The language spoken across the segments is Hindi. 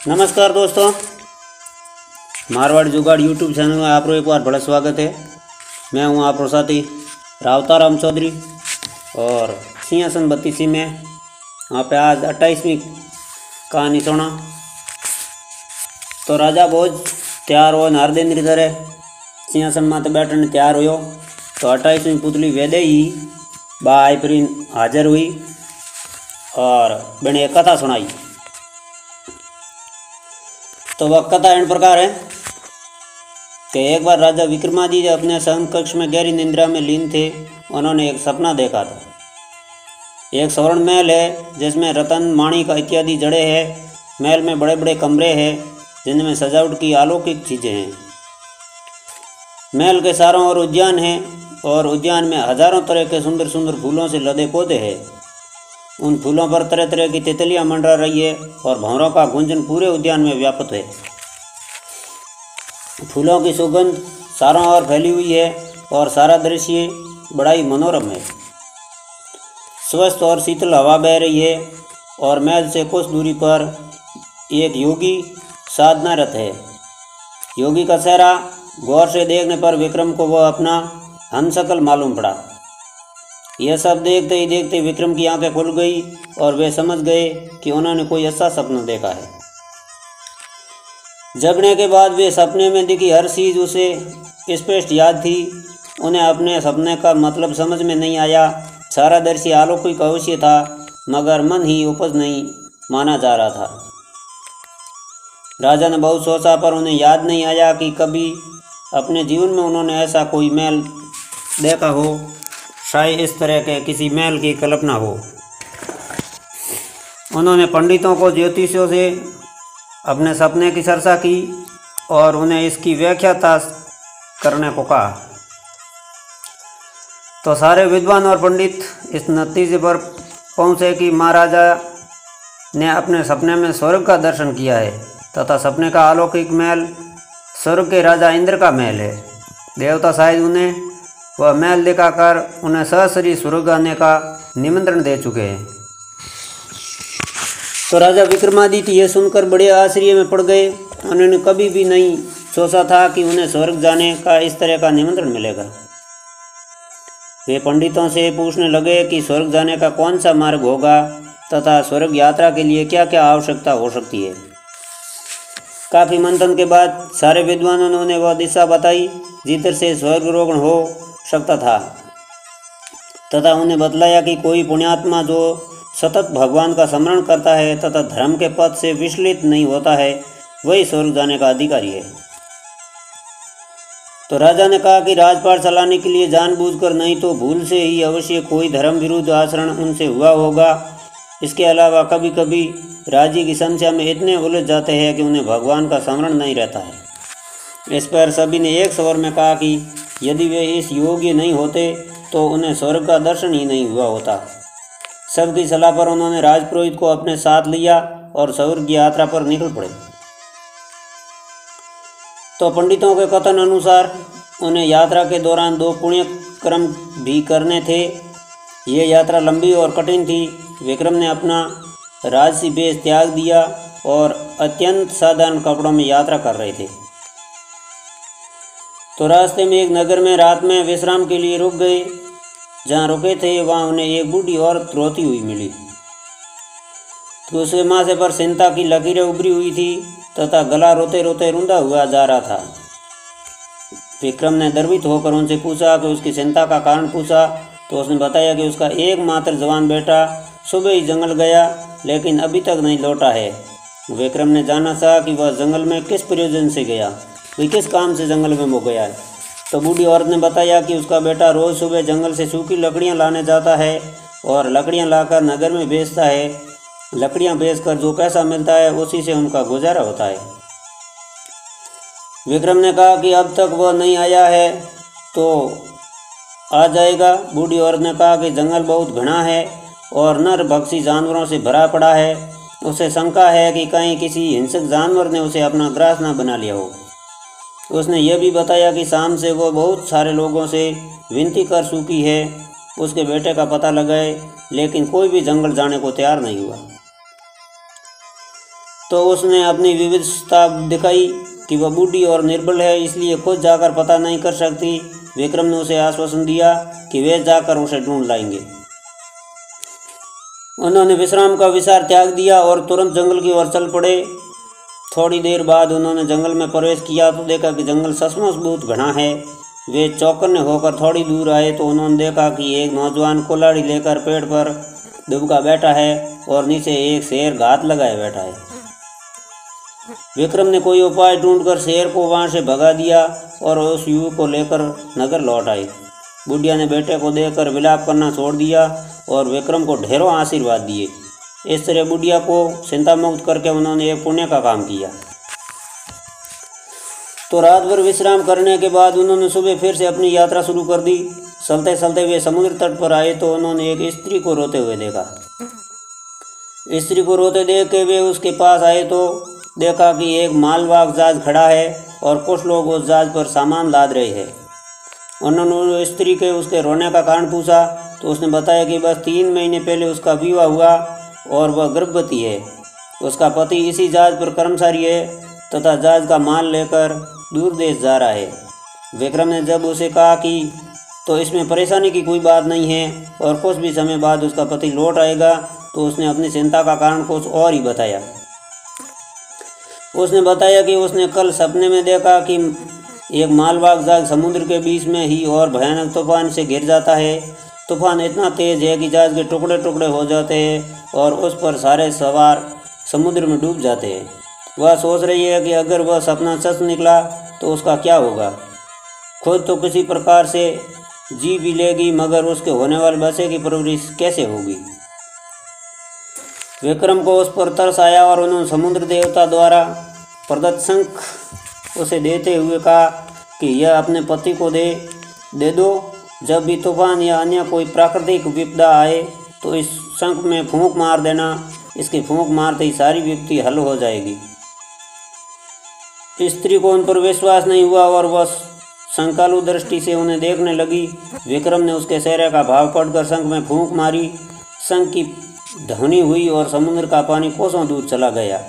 नमस्कार दोस्तों, मारवाड़ जुगाड़ यूट्यूब चैनल में आप एक बार बड़ा स्वागत है। मैं हूं आपरो साथी रावताराम चौधरी और सिंहासन 32 में यहाँ पे आज 28वीं कहानी सुना। तो राजा भोज तैयार हो नारदेंद्र की तरह सिंहासन माते बैठने तैयार हो। तो 28वीं पुतली वेदे ही बाई पर हाजिर हुई और मैंने एक कथा सुनाई। तो वह कथा इन प्रकार है कि एक बार राजा विक्रमादित्य अपने शयन कक्ष में गहरी निंद्रा में लीन थे। उन्होंने एक सपना देखा था। एक स्वर्ण महल है जिसमें रतन माणिक इत्यादि जड़े हैं। महल में बड़े बड़े कमरे हैं जिनमें सजावट की अलौकिक चीज़ें हैं। महल के चारों ओर उद्यान है और उद्यान में हजारों तरह के सुंदर सुंदर फूलों से लदे पौधे हैं। उन फूलों पर तरह तरह की तितलियां मंडरा रही है और भंवरों का गुंजन पूरे उद्यान में व्याप्त है। फूलों की सुगंध चारों ओर फैली हुई है और सारा दृश्य बड़ा ही मनोरम है। स्वस्थ और शीतल हवा बह रही है और महल से कुछ दूरी पर एक योगी साधनारत है। योगी का चेहरा गौर से देखने पर विक्रम को वह अपना हमशक्ल मालूम पड़ा। यह सब देखते ही देखते विक्रम की आंखें खुल गई और वे समझ गए कि उन्होंने कोई ऐसा सपना देखा है। जगने के बाद वे सपने में दिखी हर चीज़ उसे स्पष्ट याद थी। उन्हें अपने सपने का मतलब समझ में नहीं आया। सारा दृश्य अलौकिक अवश्य था मगर मन ही उपज नहीं माना जा रहा था। राजा ने बहुत सोचा पर उन्हें याद नहीं आया कि कभी अपने जीवन में उन्होंने ऐसा कोई महल देखा हो। शायद इस तरह के किसी महल की कल्पना हो। उन्होंने पंडितों को ज्योतिषियों से अपने सपने की चर्चा की और उन्हें इसकी व्याख्या करने को कहा। तो सारे विद्वान और पंडित इस नतीजे पर पहुँचे कि महाराजा ने अपने सपने में स्वर्ग का दर्शन किया है तथा सपने का अलौकिक महल स्वर्ग के राजा इंद्र का महल है। देवता शायद उन्हें वह महल दिखाकर उन्हें ससरी स्वर्ग आने का निमंत्रण दे चुके हैं। तो राजा विक्रमादित्य यह सुनकर बड़े आश्चर्य में पड़ गए। उन्होंने कभी भी नहीं सोचा था कि उन्हें स्वर्ग जाने का इस तरह का निमंत्रण मिलेगा। वे पंडितों से पूछने लगे कि स्वर्ग जाने का कौन सा मार्ग होगा तथा स्वर्ग यात्रा के लिए क्या क्या आवश्यकता हो सकती है। काफ़ी मंथन के बाद सारे विद्वानों ने उन्हें वह दिशा बताई जिधर से स्वर्गारोहण हो सकता था तथा उन्हें बतलाया कि कोई पुण्यात्मा जो सतत भगवान का स्मरण करता है तथा धर्म के पथ से विचलित नहीं होता है वही स्वर्ग जाने का अधिकारी है। तो राजा ने कहा कि राजपाट चलाने के लिए जानबूझकर नहीं तो भूल से ही अवश्य कोई धर्म विरुद्ध आचरण उनसे हुआ होगा। इसके अलावा कभी कभी राज्य की समस्या में इतने उलझ जाते हैं कि उन्हें भगवान का स्मरण नहीं रहता है। इस पर सभी ने एक स्वर में कहा कि यदि वे इस योग्य नहीं होते तो उन्हें स्वर्ग का दर्शन ही नहीं हुआ होता। सबकी सलाह पर उन्होंने राजपुरोहित को अपने साथ लिया और स्वर्ग की यात्रा पर निकल पड़े। तो पंडितों के कथन अनुसार उन्हें यात्रा के दौरान 2 पुण्य कर्म भी करने थे। ये यात्रा लंबी और कठिन थी। विक्रम ने अपना राजसी वेश त्याग दिया और अत्यंत साधारण कपड़ों में यात्रा कर रहे थे। तो रास्ते में एक नगर में रात में विश्राम के लिए रुक गए। जहाँ रुके थे वहाँ उन्हें एक बूढ़ी औरत रोती हुई मिली। तो उसके माथे पर चिंता की लकीरें उभरी हुई थी तथा गला रोते रोते रुंधा हुआ जा रहा था। विक्रम ने गर्वित होकर उनसे पूछा कि उसकी चिंता का कारण पूछा तो उसने बताया कि उसका एकमात्र जवान बेटा सुबह ही जंगल गया लेकिन अभी तक नहीं लौटा है। विक्रम ने जाना चाहा कि वह जंगल में किस प्रयोजन से गया, वह किस काम से जंगल में वो गया है। तो बूढ़ी औरत ने बताया कि उसका बेटा रोज़ सुबह जंगल से सूखी लकड़ियां लाने जाता है और लकड़ियां लाकर नगर में बेचता है। लकड़ियां बेचकर जो पैसा मिलता है उसी से उनका गुजारा होता है। विक्रम ने कहा कि अब तक वह नहीं आया है तो आ जाएगा। बूढ़ी औरत ने कहा कि जंगल बहुत घना है और नर भक्षी जानवरों से भरा पड़ा है। उसे शंका है कि कहीं किसी हिंसक जानवर ने उसे अपना ग्रास न बना लिया हो। उसने यह भी बताया कि शाम से वो बहुत सारे लोगों से विनती कर चुकी है उसके बेटे का पता लगाए, लेकिन कोई भी जंगल जाने को तैयार नहीं हुआ। तो उसने अपनी विविधता दिखाई कि वह बूढ़ी और निर्बल है, इसलिए खुद जाकर पता नहीं कर सकती। विक्रम ने उसे आश्वासन दिया कि वे जाकर उसे ढूंढ लाएंगे। उन्होंने विश्राम का विचार त्याग दिया और तुरंत जंगल की ओर चल पड़े। थोड़ी देर बाद उन्होंने जंगल में प्रवेश किया तो देखा कि जंगल सचमुच बहुत घना है। वे चौकन्ने होकर थोड़ी दूर आए तो उन्होंने देखा कि एक नौजवान कुल्हाड़ी लेकर पेड़ पर दुबका बैठा है और नीचे एक शेर घात लगाए बैठा है। विक्रम ने कोई उपाय ढूंढकर शेर को वहां से भगा दिया और उस युवक को लेकर नगर लौट आए। बुढ़िया ने बेटे को देखकर विलाप करना छोड़ दिया और विक्रम को ढेरों आशीर्वाद दिए। इस तरह बुढ़िया को चिंता मुक्त करके उन्होंने एक पुण्य का काम किया। तो रात भर विश्राम करने के बाद उन्होंने सुबह फिर से अपनी यात्रा शुरू कर दी। चलते चलते वे समुद्र तट पर आए तो उन्होंने एक स्त्री को रोते हुए देखा। स्त्री को रोते देख के वे उसके पास आए तो देखा कि एक मालवाहक जहाज खड़ा है और कुछ लोग उस जहाज पर सामान लाद रहे हैं। उन्होंने स्त्री के उसके रोने का कारण पूछा तो उसने बताया कि बस 3 महीने पहले उसका विवाह हुआ और वह गर्भवती है। उसका पति इसी जहाज पर कर्मचारी है तथा जहाज का माल लेकर दूर देश जा रहा है। विक्रम ने जब उसे कहा कि तो इसमें परेशानी की कोई बात नहीं है और कुछ भी समय बाद उसका पति लौट आएगा, तो उसने अपनी चिंता का कारण कुछ और ही बताया। उसने बताया कि उसने कल सपने में देखा कि एक मालवाहक जहाज समुद्र के बीच में ही और भयानक तूफान से घिर जाता है। तूफान इतना तेज है कि जहाज के टुकड़े टुकड़े हो जाते हैं और उस पर सारे सवार समुद्र में डूब जाते हैं। वह सोच रही है कि अगर वह सपना सच निकला तो उसका क्या होगा। खुद तो किसी प्रकार से जी भी लेगी, मगर उसके होने वाले बच्चे की परवरिश कैसे होगी। विक्रम को उस पर तरस आया और उन्होंने समुद्र देवता द्वारा प्रदत्त शंख उसे देते हुए कहा कि यह अपने पति को दे दो। जब भी तूफान या अन्य कोई प्राकृतिक विपदा आए तो इस शंख में फूंक मार देना। इसकी फूंक मारते ही सारी विपत्ति हल हो जाएगी। स्त्री को उन पर विश्वास नहीं हुआ और वह शंकालु दृष्टि से उन्हें देखने लगी। विक्रम ने उसके चेहरे का भाव पढ़कर शंख में फूंक मारी। शंख की ध्वनि हुई और समुद्र का पानी कोसों दूर चला गया।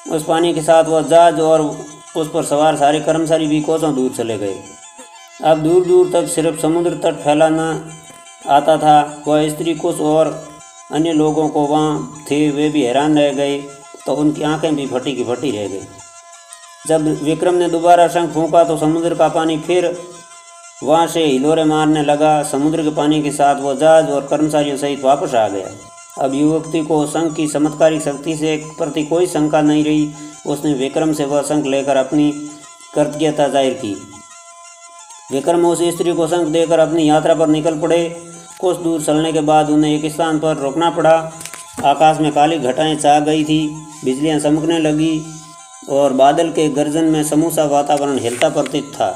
उस पानी के साथ वह जहाज और उस पर सवार सारे कर्मचारी भी कोसों दूर चले गए। अब दूर दूर तक सिर्फ समुद्र तट फैला न आता था। वह स्त्री कुछ और अन्य लोगों को वहाँ थे, वे भी हैरान रह गए तो उनकी आंखें भी फटी की फटी रह गई। जब विक्रम ने दोबारा शंख फूंका तो समुद्र का पानी फिर वहाँ से हिलोरे मारने लगा। समुद्र के पानी के साथ वह जहाज और कर्मचारियों सहित वापस आ गया। अब युवती को शंख की चमत्कारिक शक्ति से प्रति कोई शंका नहीं रही। उसने विक्रम से वह शंख लेकर अपनी कृतज्ञता जाहिर की। विक्रम उस स्त्री को शंख देकर अपनी यात्रा पर निकल पड़े। कुछ दूर चलने के बाद उन्हें एक स्थान पर रुकना पड़ा। आकाश में काली घटाएं छा गई थी, बिजलियां चमकने लगी और बादल के गर्जन में समूचा वातावरण हिलता प्रतीत था।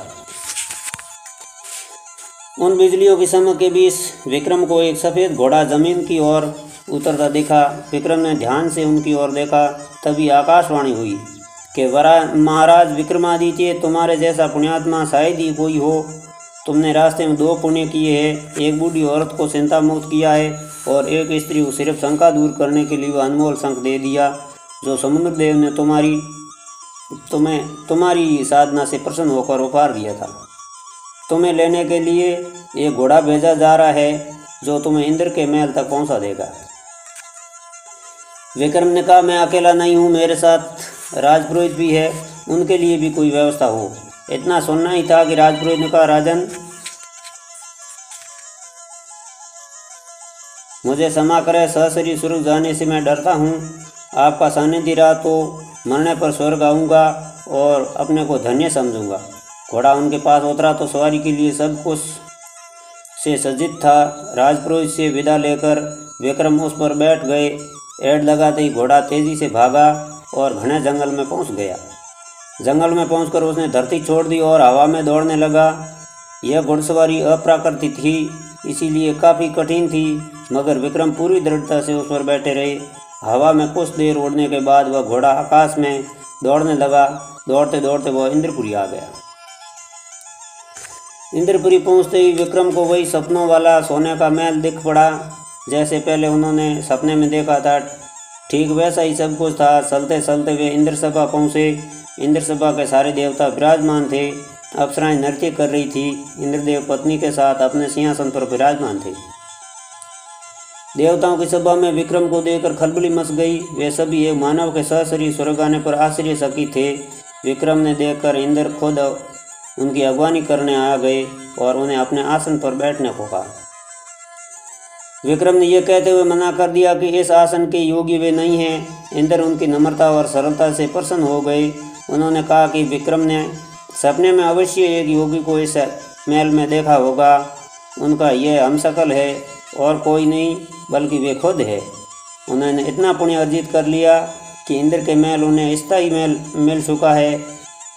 उन बिजलियों की चमक के बीच विक्रम को एक सफ़ेद घोड़ा जमीन की ओर उतरता दिखा। विक्रम ने ध्यान से उनकी ओर देखा। तभी आकाशवाणी हुई कि महाराज विक्रमादित्य, तुम्हारे जैसा पुण्यात्मा शायद ही कोई हो। तुमने रास्ते में 2 पुण्य किए हैं। एक बूढ़ी औरत को चिंता मुक्त किया है और एक स्त्री को सिर्फ शंका दूर करने के लिए वह अनमोल शंख दे दिया जो समुद्र देव ने तुम्हारी साधना से प्रसन्न होकर उपहार दिया था। तुम्हें लेने के लिए एक घोड़ा भेजा जा रहा है जो तुम्हें इंद्र के महल तक पहुंचा देगा। विक्रम ने कहा, मैं अकेला नहीं हूँ, मेरे साथ राजपुरोहित भी है, उनके लिए भी कोई व्यवस्था हो। इतना सुनना ही था कि राजपुरोहित ने कहा, राजन मुझे क्षमा करें, सहसरी स्वर्ग जाने से मैं डरता हूँ। आपका सानिध्य रहा तो मरने पर स्वर्ग आऊँगा और अपने को धन्य समझूंगा। घोड़ा उनके पास उतरा तो सवारी के लिए सब कुछ से सज्जित था। राजपुरोहित से विदा लेकर विक्रम उस पर बैठ गए। ऐड लगाते ही घोड़ा तेजी से भागा और घने जंगल में पहुंच गया। जंगल में पहुंचकर उसने धरती छोड़ दी और हवा में दौड़ने लगा। यह घुड़सवारी अप्राकृतिक थी, इसीलिए काफ़ी कठिन थी, मगर विक्रम पूरी दृढ़ता से उस पर बैठे रहे। हवा में कुछ देर उड़ने के बाद वह घोड़ा आकाश में दौड़ने लगा। दौड़ते दौड़ते वह इंद्रपुरी आ गया। इंद्रपुरी पहुंचते ही विक्रम को वही सपनों वाला सोने का महल दिख पड़ा जैसे पहले उन्होंने सपने में देखा था। ठीक वैसा ही सब कुछ था। चलते चलते वे इंद्र सभा पहुँचे। इंद्र सभा के सारे देवता विराजमान थे। अप्सराएं नृत्य कर रही थी। इंद्रदेव पत्नी के साथ अपने सिंहासन पर विराजमान थे। देवताओं की सभा में विक्रम को देखकर खलबली मच गई। वे सभी एक मानव के सशरीर स्वर्ग आने पर आश्चर्यचकित थे। विक्रम ने देखकर इंद्र खुद उनकी अगवानी करने आ गए और उन्हें अपने आसन पर बैठने को कहा। विक्रम ने यह कहते हुए मना कर दिया कि इस आसन के योगी वे नहीं हैं। इंद्र उनकी नम्रता और सरलता से प्रसन्न हो गए। उन्होंने कहा कि विक्रम ने सपने में अवश्य एक योगी को इस महल में देखा होगा। उनका यह हमशक्ल है और कोई नहीं बल्कि वे खुद है। उन्होंने इतना पुण्य अर्जित कर लिया कि इंद्र के महल उन्हें स्थायी महल मिल चुका है।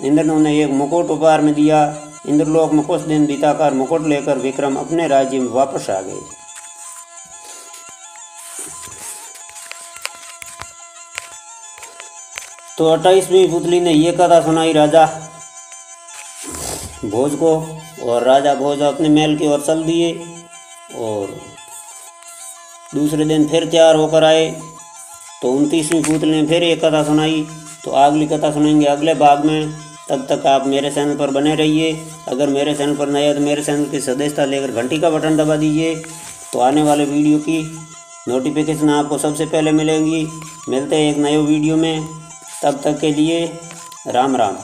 इंद्र ने उन्हें एक मुकुट उपहार में दिया। इंद्रलोक में कुछ दिन बिताकर मुकुट लेकर विक्रम अपने राज्य में वापस आ गए। तो 28वीं पुतली ने ये कथा सुनाई राजा भोज को, और राजा भोज अपने महल की ओर चल दिए और दूसरे दिन फिर तैयार होकर आए। तो 29वीं पुतली ने फिर एक कथा सुनाई। तो अगली कथा सुनाएंगे अगले भाग में। तब तक आप मेरे चैनल पर बने रहिए। अगर मेरे चैनल पर नए हैं तो मेरे चैनल की सदस्यता लेकर घंटी का बटन दबा दीजिए, तो आने वाले वीडियो की नोटिफिकेशन आपको सबसे पहले मिलेंगी। मिलते हैं एक नए वीडियो में, तब तक के लिए राम राम।